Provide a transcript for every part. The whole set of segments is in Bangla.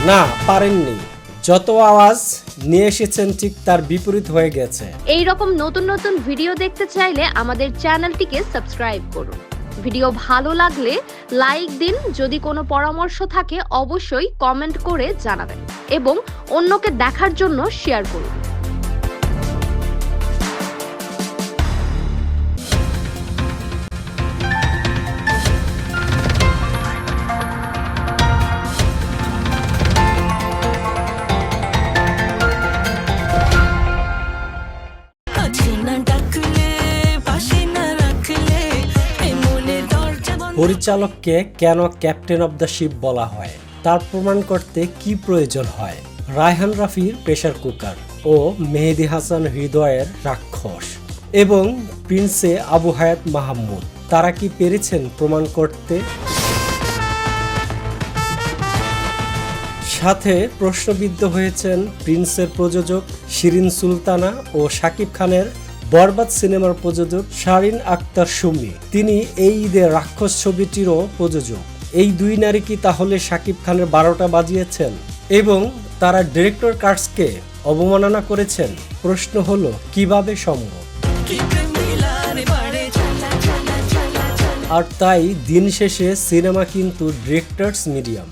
না, পারেননি। যত আওয়াজ নিয়ে এসেছেন ঠিক তার বিপরীত হয়ে গেছে। এই রকম নতুন নতুন ভিডিও দেখতে চাইলে আমাদের চ্যানেলটিকে সাবস্ক্রাইব করুন। ভিডিও ভালো লাগলে লাইক দিন, যদি কোনো পরামর্শ থাকে অবশ্যই কমেন্ট করে জানাবেন এবং অন্যকে দেখার জন্য শেয়ার করুন। পরিচালককে কেন ক্যাপ্টেন অব দ্য শিপ বলা হয়, তার প্রমাণ করতে কি প্রয়োজন হয়? রায়হান রাফির প্রেসার কুকার ও মেহেদী হাসান হৃদয়ের রাক্ষস এবং প্রিন্সে আবু হায়াত মাহমুদ, তারা কি পেরেছেন প্রমাণ করতে? সাথে প্রশ্নবিদ্ধ হয়েছেন প্রিন্সের প্রযোজক শিরিন সুলতানা ও শাকিব খানের বরবাদ সিনেমার প্রযোজক শারিন আক্তার সুমি। তিনি এই ঈদের রাক্ষস ছবিটিরও প্রযোজক। এই দুই নারী কি তাহলে শাকিব খানের 12টা বাজিয়েছেন এবং তারা ডিরেক্টর কাটসকে অবমাননা করেছেন? প্রশ্ন হলো কিভাবে সম্ভব? আর তাই দিন শেষে সিনেমা কিন্তু ডিরেক্টরস মিডিয়াম,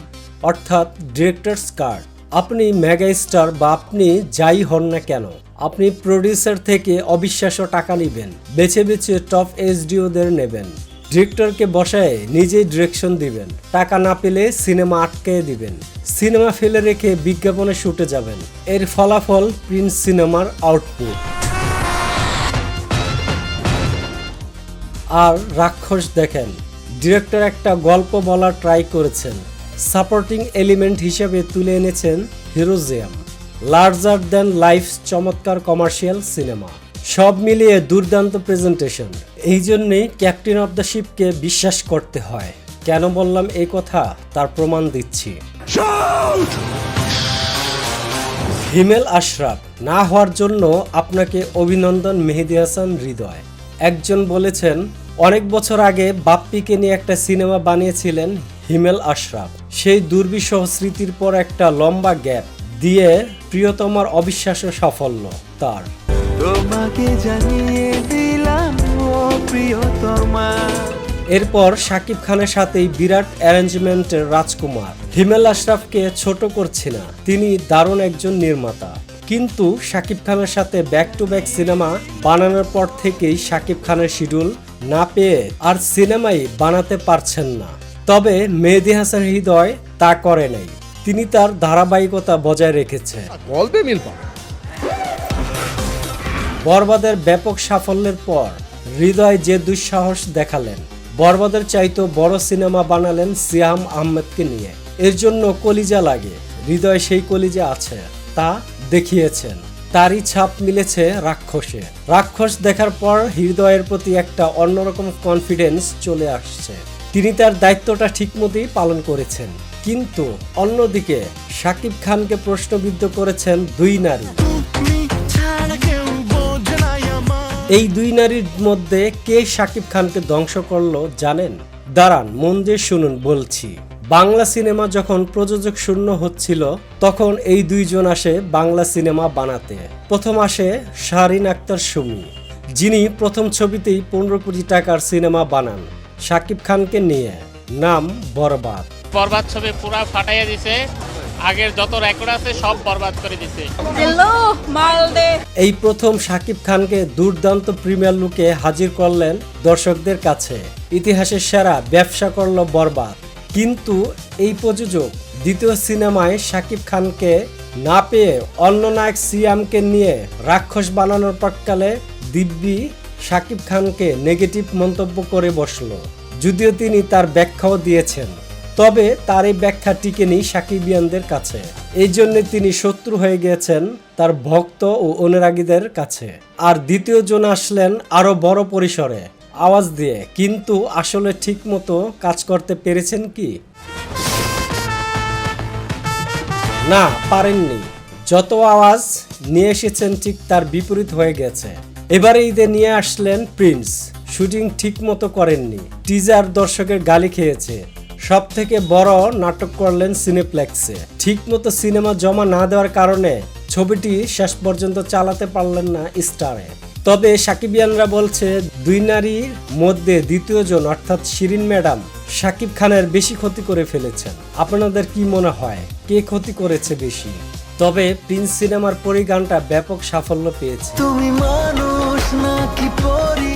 অর্থাৎ ডিরেক্টরস কার্ড। আপনি মেগা স্টার বা আপনি যাই হন না কেন, আপনি প্রডিউসার থেকে অবিশ্বাস্য টাকা নেবেন, বেছে বেছে টপ এইচডিওদের নেবেন, ডিরেক্টরকে বসায় নিজেই ডিরেকশন দিবেন, টাকা না পেলে সিনেমা আটকে দিবেন, সিনেমা ফেলে রেখে বিজ্ঞাপনে শুটে যাবেন। এর ফলাফল প্রিন্স সিনেমার আউটপুট। আর রাক্ষস দেখেন, ডিরেক্টর একটা গল্প বলার ট্রাই করেছেন, সাপোর্টিং এলিমেন্ট হিসেবে তুলে এনেছেন হিরোজিয়াম, লার্জার দ্যান লাইফ চমৎকার কমার্শিয়াল সিনেমা, সব মিলিয়ে দুর্দান্ত প্রেজেন্টেশন। এই জন্যই ক্যাপ্টেন অব দ্য শিপকে বিশ্বাস করতে হয়। কেন বললাম এই কথা তার প্রমাণ দিচ্ছি। হিমেল আশরাফ না হওয়ার জন্য আপনাকে অভিনন্দন মেহেদী হাসান হৃদয়। একজন বলেছেন অনেক বছর আগে বাপ্পিকে নিয়ে একটা সিনেমা বানিয়েছিলেন হিমেল আশরাফ। সেই দুর্বিষহ স্মৃতির পর একটা লম্বা গ্যাপ দিয়ে প্রিয়তমার অবিশ্বাস্য সাফল্য তার। তোমাকে জানিয়ে দিলাম ও প্রিয়তমা। এরপর শাকিব খানের সাথেই বিরাট অ্যারেঞ্জমেন্টের রাজকুমার। হিমেল আশরাফকে ছোট করছি না, তিনি দারুণ একজন নির্মাতা, কিন্তু শাকিব খানের সাথে ব্যাক টু ব্যাক সিনেমা বানানোর পর থেকেই শাকিব খানের শিডিউল না পেয়ে আর সিনেমাই বানাতে পারছেন না। তবে মেহেদী হাসান হৃদয় তা করে নাই, তিনি তার ধারাবাহিকতা বজায় রেখেছে। বরবাদের ব্যাপক সাফল্যের পর হৃদয় যে দুঃসাহস দেখালেন, বরবাদের চাইতো বড় সিনেমা বানালেন সিয়াম আহমেদকে নিয়ে। এর জন্য কলিজা লাগে, হৃদয় সেই কলিজা আছে, তা দেখিয়েছেন। তারই ছাপ মিলেছে রাক্ষসে। রাক্ষস দেখার পর হৃদয়ের প্রতি একটা অন্যরকম কনফিডেন্স চলে আসছে, তিনি তার দায়িত্বটা ঠিকমতোই পালন করেছেন। কিন্তু অন্যদিকে শাকিব খানকে প্রশ্নবিদ্ধ করেছেন দুই নারী। এই দুই নারীর মধ্যে কে শাকিব খানকে ধ্বংস করলো জানেন? দাঁড়ান মন দিয়ে শুনুন বলছি। বাংলা সিনেমা যখন প্রযোজক শূন্য হচ্ছিল, তখন এই দুইজন আসে বাংলা সিনেমা বানাতে। প্রথম আসে শারিন আক্তার সুমি, যিনি প্রথম ছবিতেই 15 কোটি টাকার সিনেমা বানান শাকিব খানকে নিয়ে, নাম বরবাদ। বরবাদ ছবি পুরা ফাটাইয়া দিছে, আগের যত রেকর্ড আছে সব বরবাদ করে দিছে। এই প্রথম শাকিব খানকে দুর্দান্ত প্রিমিয়ার লুকে হাজির করলেন দর্শকদের কাছে। ইতিহাসের সেরা ব্যবসা করলো বরবাদ। কিন্তু এই প্রযোজক দ্বিতীয় সিনেমায় শাকিব খানকে না পেয়ে অন্য নায়ক সিয়ামকে নিয়ে রাক্ষস বানানোর প্রাক্কালে দিব্যি শাকিব খানকে নেগেটিভ মন্তব্য করে বসলো, যদিও তিনি তার ব্যাখ্যাও দিয়েছেন। তবে তার এই ব্যাখ্যা টিকেনি সাকিবিয়ানদের কাছে। এই জন্য তিনি শত্রু হয়ে গিয়েছেন তার ভক্ত ও অনুরাগীদের কাছে। আর দ্বিতীয় জন আসলেন আরো বড় পরিসরে আওয়াজ দিয়ে, কিন্তু আসলে ঠিক মতো কাজ করতে পেরেছেন কি? না, পারেননি। যত আওয়াজ নিয়ে এসেছেন ঠিক তার বিপরীত হয়ে গেছে। এবারে ঈদে নিয়ে আসলেন প্রিন্স, শুটিং ঠিক মতো করেননি, টিজার দর্শকের গালি খেয়েছে, সব থেকে বড় নাটক করলেন সিনেপ্লেক্সে। ঠিকমতো সিনেমা জমা না দেওয়ার কারণে ছবিটি শেষ পর্যন্ত চালাতে পারলেন না স্টারে। তবে সাকিবিয়ানরা বলছে দুই নারীর মধ্যে দ্বিতীয় জন অর্থাৎ শিরিন ম্যাডাম শাকিব খানের বেশি ক্ষতি করে ফেলেছেন। আপনাদের কি মনে হয় কে ক্ষতি করেছে বেশি? তবে প্রিন্স সিনেমার পরি গানটা ব্যাপক সাফল্য পেয়েছে। তুমি মানুষ নাকি পরি?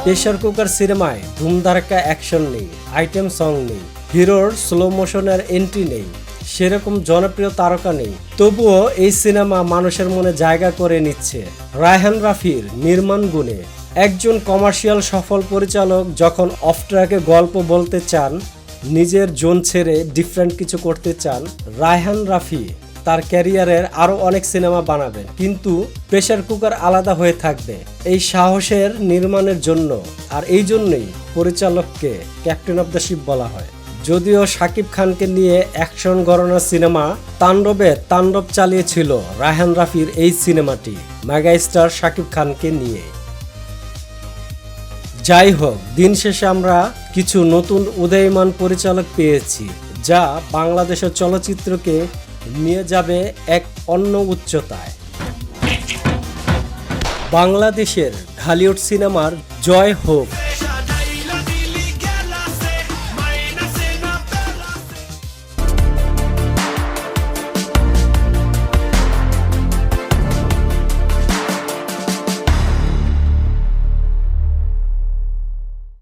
প্রেসার কুকার সিনেমায় ধুমধারাক্কা অ্যাকশন নেই, আইটেম সং নেই, হিরোর স্লো মোশনের এন্ট্রি নেই, সেরকম জনপ্রিয় তারকা নেই। তবুও এই সিনেমা মানুষের মনে জায়গা করে নিচ্ছে রায়হান রাফির নির্মাণ গুণে। একজন কমার্শিয়াল সফল পরিচালক যখন অফ ট্র্যাকে গল্প বলতে চান, নিজের জোন ছেড়ে ডিফারেন্ট কিছু করতে চান, রায়হান রাফি তার ক্যারিয়ারের আরও অনেক সিনেমা বানাবেন, কিন্তু প্রেসার কুকার আলাদা হয়ে থাকবে এই সাহসের নির্মাণের জন্য। আর এই জন্যই পরিচালককে ক্যাপ্টেন অফ দ্য শিপ বলা হয়। যদিও শাকিব খানকে নিয়ে অ্যাকশন গণনা সিনেমা তাণ্ডবে তাণ্ডব চালিয়েছিল রায়হান রাফির এই সিনেমাটি মেগা স্টার শাকিব খানকে নিয়ে। যাই হোক, দিন শেষে আমরা কিছু নতুন উদীয়মান পরিচালক পেয়েছি যা বাংলাদেশের চলচ্চিত্রকে নিয়ে যাবে এক অন্য উচ্চতায়। বাংলাদেশের ঢালিউড সিনেমার জয় হোক।